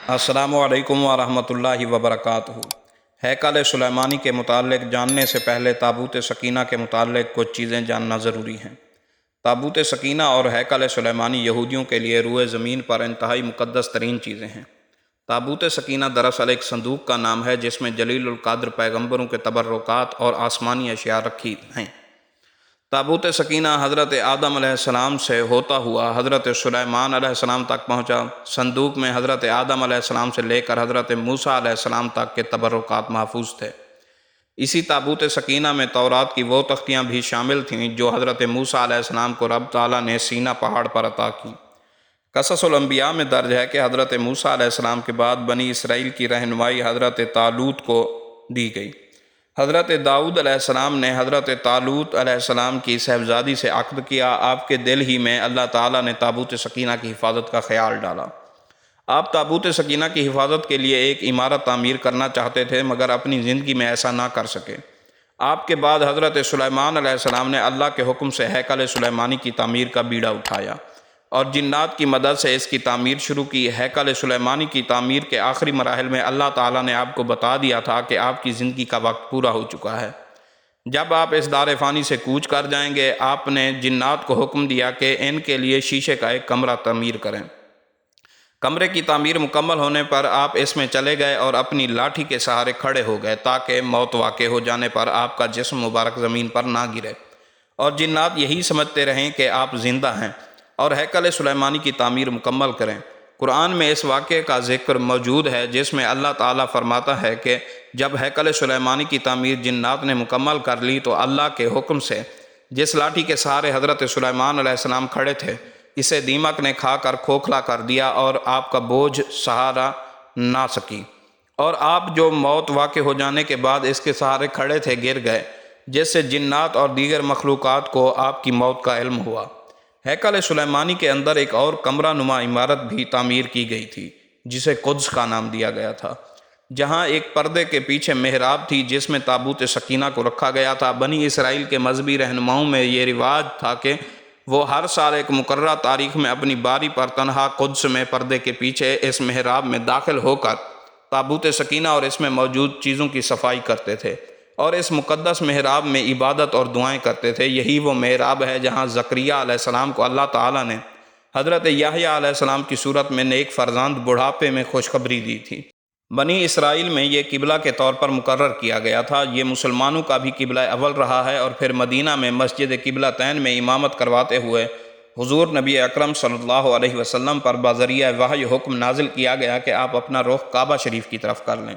السلام علیکم ورحمۃ اللہ وبرکاتہ۔ ہیکل سلیمانی کے متعلق جاننے سے پہلے تابوت سکینہ کے متعلق کچھ چیزیں جاننا ضروری ہیں۔ تابوت سکینہ اور ہیکل سلیمانی یہودیوں کے لیے روئے زمین پر انتہائی مقدس ترین چیزیں ہیں۔ تابوت سکینہ دراصل ایک صندوق کا نام ہے جس میں جلیل القدر پیغمبروں کے تبرکات اور آسمانی اشیاء رکھی ہیں۔ تابوت سکینہ حضرت آدم علیہ السلام سے ہوتا ہوا حضرت سلیمان علیہ السلام تک پہنچا۔ صندوق میں حضرت آدم علیہ السلام سے لے کر حضرت موسیٰ علیہ السلام تک کے تبرکات محفوظ تھے۔ اسی تابوت سکینہ میں تورات کی وہ تختیاں بھی شامل تھیں جو حضرت موسیٰ علیہ السلام کو رب تعالیٰ نے سینا پہاڑ پر عطا کی۔ قصص الانبیاء میں درج ہے کہ حضرت موسیٰ علیہ السلام کے بعد بنی اسرائیل کی رہنمائی حضرت طالوت کو دی گئی۔ حضرت داؤد علیہ السلام نے حضرت طالوت علیہ السلام کی صاحبزادی سے عقد کیا۔ آپ کے دل ہی میں اللہ تعالیٰ نے تابوت سکینہ کی حفاظت کا خیال ڈالا۔ آپ تابوت سکینہ کی حفاظت کے لیے ایک عمارت تعمیر کرنا چاہتے تھے مگر اپنی زندگی میں ایسا نہ کر سکے۔ آپ کے بعد حضرت سلیمان علیہ السلام نے اللہ کے حکم سے ہیکل سلیمانی کی تعمیر کا بیڑا اٹھایا اور جنات کی مدد سے اس کی تعمیر شروع کی۔ ہیکل سلیمانی کی تعمیر کے آخری مراحل میں اللہ تعالیٰ نے آپ کو بتا دیا تھا کہ آپ کی زندگی کا وقت پورا ہو چکا ہے۔ جب آپ اس دار فانی سے کوچ کر جائیں گے، آپ نے جنات کو حکم دیا کہ ان کے لیے شیشے کا ایک کمرہ تعمیر کریں۔ کمرے کی تعمیر مکمل ہونے پر آپ اس میں چلے گئے اور اپنی لاٹھی کے سہارے کھڑے ہو گئے تاکہ موت واقع ہو جانے پر آپ کا جسم مبارک زمین پر نہ گرے، اور جنات یہی سمجھتے رہیں کہ آپ زندہ ہیں اور ہیکل سلیمانی کی تعمیر مکمل کریں۔ قرآن میں اس واقعے کا ذکر موجود ہے جس میں اللہ تعالیٰ فرماتا ہے کہ جب ہیکل سلیمانی کی تعمیر جنات نے مکمل کر لی تو اللہ کے حکم سے جس لاٹھی کے سہارے حضرت سلیمان علیہ السلام کھڑے تھے اسے دیمک نے کھا کر کھوکھلا کر دیا اور آپ کا بوجھ سہارا نہ سکی، اور آپ جو موت واقع ہو جانے کے بعد اس کے سہارے کھڑے تھے گر گئے، جس سے جنات اور دیگر مخلوقات کو آپ کی موت کا علم ہوا۔ ہیکل سلیمانی کے اندر ایک اور کمرہ نما عمارت بھی تعمیر کی گئی تھی جسے قدس کا نام دیا گیا تھا، جہاں ایک پردے کے پیچھے محراب تھی جس میں تابوت سکینہ کو رکھا گیا تھا۔ بنی اسرائیل کے مذہبی رہنماؤں میں یہ رواج تھا کہ وہ ہر سال ایک مقررہ تاریخ میں اپنی باری پر تنہا قدس میں پردے کے پیچھے اس محراب میں داخل ہو کر تابوت سکینہ اور اس میں موجود چیزوں کی صفائی کرتے تھے اور اس مقدس محراب میں عبادت اور دعائیں کرتے تھے۔ یہی وہ محراب ہے جہاں زکریہ علیہ السلام کو اللہ تعالیٰ نے حضرت یحییٰ علیہ السلام کی صورت میں نیک فرزند بڑھاپے میں خوشخبری دی تھی۔ بنی اسرائیل میں یہ قبلہ کے طور پر مقرر کیا گیا تھا۔ یہ مسلمانوں کا بھی قبلہ اول رہا ہے، اور پھر مدینہ میں مسجد قبلہ تین میں امامت کرواتے ہوئے حضور نبی اکرم صلی اللہ علیہ وسلم پر بذریعہ وحی حکم نازل کیا گیا کہ آپ اپنا رخ کعبہ شریف کی طرف کر لیں۔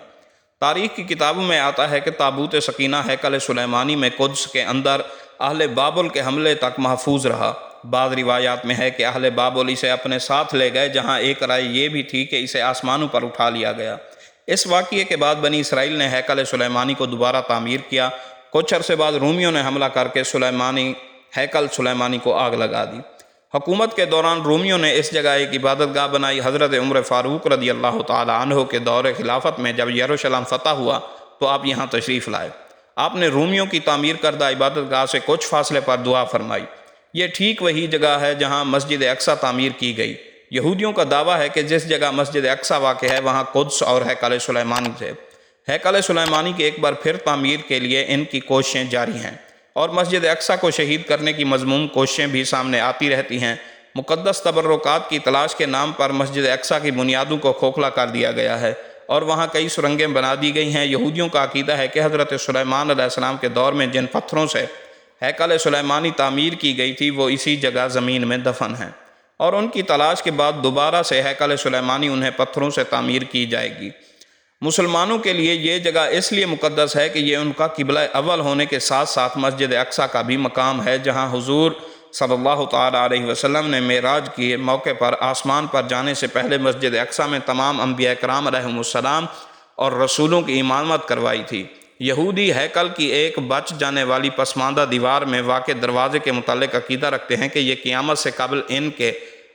تاریخ کی کتابوں میں آتا ہے کہ تابوت سکینہ ہیکل سلیمانی میں قدس کے اندر اہل بابل کے حملے تک محفوظ رہا۔ بعض روایات میں ہے کہ اہل بابل اسے اپنے ساتھ لے گئے، جہاں ایک رائے یہ بھی تھی کہ اسے آسمانوں پر اٹھا لیا گیا۔ اس واقعے کے بعد بنی اسرائیل نے ہیکل سلیمانی کو دوبارہ تعمیر کیا۔ کچھ عرصے بعد رومیوں نے حملہ کر کے ہیکل سلیمانی کو آگ لگا دی۔ حکومت کے دوران رومیوں نے اس جگہ ایک عبادت گاہ بنائی۔ حضرت عمر فاروق رضی اللہ تعالی عنہ کے دور خلافت میں جب یروشلم فتح ہوا تو آپ یہاں تشریف لائے۔ آپ نے رومیوں کی تعمیر کردہ عبادت گاہ سے کچھ فاصلے پر دعا فرمائی۔ یہ ٹھیک وہی جگہ ہے جہاں مسجد اقصیٰ تعمیر کی گئی۔ یہودیوں کا دعویٰ ہے کہ جس جگہ مسجد اقصیٰ واقع ہے وہاں قدس اور ہیکل سلیمانی تھے۔ ہیکل سلیمانی کی ایک بار پھر تعمیر کے لیے ان کی کوششیں جاری ہیں، اور مسجد اقصیٰ کو شہید کرنے کی مذموم کوششیں بھی سامنے آتی رہتی ہیں۔ مقدس تبرکات کی تلاش کے نام پر مسجد اقصیٰ کی بنیادوں کو کھوکھلا کر دیا گیا ہے اور وہاں کئی سرنگیں بنا دی گئی ہیں۔ یہودیوں کا عقیدہ ہے کہ حضرت سلیمان علیہ السلام کے دور میں جن پتھروں سے ہیکل سلیمانی تعمیر کی گئی تھی وہ اسی جگہ زمین میں دفن ہیں، اور ان کی تلاش کے بعد دوبارہ سے ہیکل سلیمانی انہیں پتھروں سے تعمیر کی جائے گی۔ مسلمانوں کے لیے یہ جگہ اس لیے مقدس ہے کہ یہ ان کا قبلہ اول ہونے کے ساتھ ساتھ مسجد اقصیٰ کا بھی مقام ہے، جہاں حضور صلی اللہ تعالیٰ علیہ وسلم نے معراج کے موقع پر آسمان پر جانے سے پہلے مسجد اقصیٰ میں تمام انبیاء کرام علیہم السلام اور رسولوں کی امامت کروائی تھی۔ یہودی ہیکل کی ایک بچ جانے والی پسماندہ دیوار میں واقع دروازے کے متعلق عقیدہ رکھتے ہیں کہ یہ قیامت سے قبل ان کے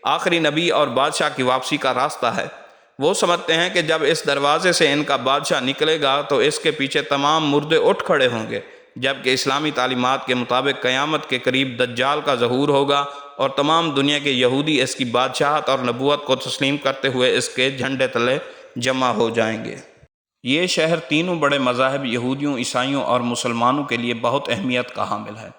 آخری نبی اور بادشاہ کی واپسی کا راستہ ہے۔ وہ سمجھتے ہیں کہ جب اس دروازے سے ان کا بادشاہ نکلے گا تو اس کے پیچھے تمام مردے اٹھ کھڑے ہوں گے، جبکہ اسلامی تعلیمات کے مطابق قیامت کے قریب دجال کا ظہور ہوگا اور تمام دنیا کے یہودی اس کی بادشاہت اور نبوت کو تسلیم کرتے ہوئے اس کے جھنڈے تلے جمع ہو جائیں گے۔ یہ شہر تینوں بڑے مذاہب یہودیوں، عیسائیوں اور مسلمانوں کے لیے بہت اہمیت کا حامل ہے۔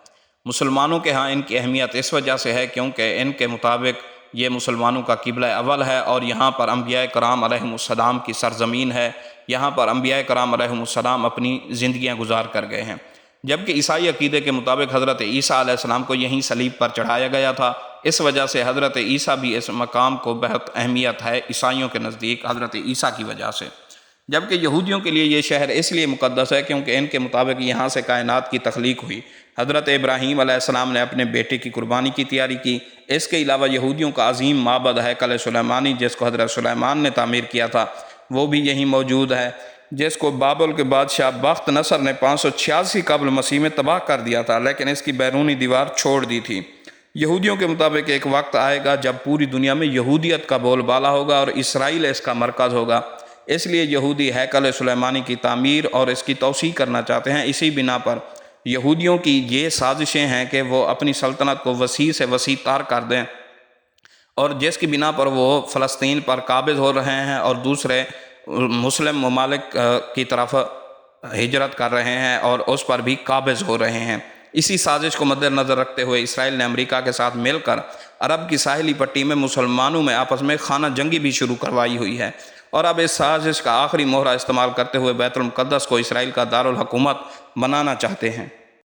مسلمانوں کے ہاں ان کی اہمیت اس وجہ سے ہے کیونکہ ان کے مطابق یہ مسلمانوں کا قبلہ اول ہے اور یہاں پر انبیاء کرام علیہم السلام کی سرزمین ہے، یہاں پر انبیاء کرام علیہم السلام اپنی زندگیاں گزار کر گئے ہیں۔ جبکہ عیسائی عقیدے کے مطابق حضرت عیسیٰ علیہ السلام کو یہیں صلیب پر چڑھایا گیا تھا، اس وجہ سے حضرت عیسیٰ بھی اس مقام کو بہت اہمیت ہے عیسائیوں کے نزدیک حضرت عیسیٰ کی وجہ سے۔ جبکہ یہودیوں کے لیے یہ شہر اس لیے مقدس ہے کیونکہ ان کے مطابق یہاں سے کائنات کی تخلیق ہوئی، حضرت ابراہیم علیہ السلام نے اپنے بیٹے کی قربانی کی تیاری کی۔ اس کے علاوہ یہودیوں کا عظیم معبد ہیکل سلیمانی جس کو حضرت سلیمان نے تعمیر کیا تھا وہ بھی یہیں موجود ہے، جس کو بابل کے بادشاہ بخت نصر نے 586 قبل مسیح میں تباہ کر دیا تھا، لیکن اس کی بیرونی دیوار چھوڑ دی تھی۔ یہودیوں کے مطابق ایک وقت آئے گا جب پوری دنیا میں یہودیت کا بول بالا ہوگا اور اسرائیل اس کا مرکز ہوگا، اس لیے یہودی ہیکل سلیمانی کی تعمیر اور اس کی توسیع کرنا چاہتے ہیں۔ اسی بنا پر یہودیوں کی یہ سازشیں ہیں کہ وہ اپنی سلطنت کو وسیع سے وسیع تر کر دیں، اور جس کی بنا پر وہ فلسطین پر قابض ہو رہے ہیں اور دوسرے مسلم ممالک کی طرف ہجرت کر رہے ہیں اور اس پر بھی قابض ہو رہے ہیں۔ اسی سازش کو مد نظر رکھتے ہوئے اسرائیل نے امریکہ کے ساتھ مل کر عرب کی ساحلی پٹی میں مسلمانوں میں آپس میں خانہ جنگی بھی شروع کروائی ہوئی ہے، اور اب اس سازش کا آخری مہرہ استعمال کرتے ہوئے بیت المقدس کو اسرائیل کا دارالحکومت بنانا چاہتے ہیں۔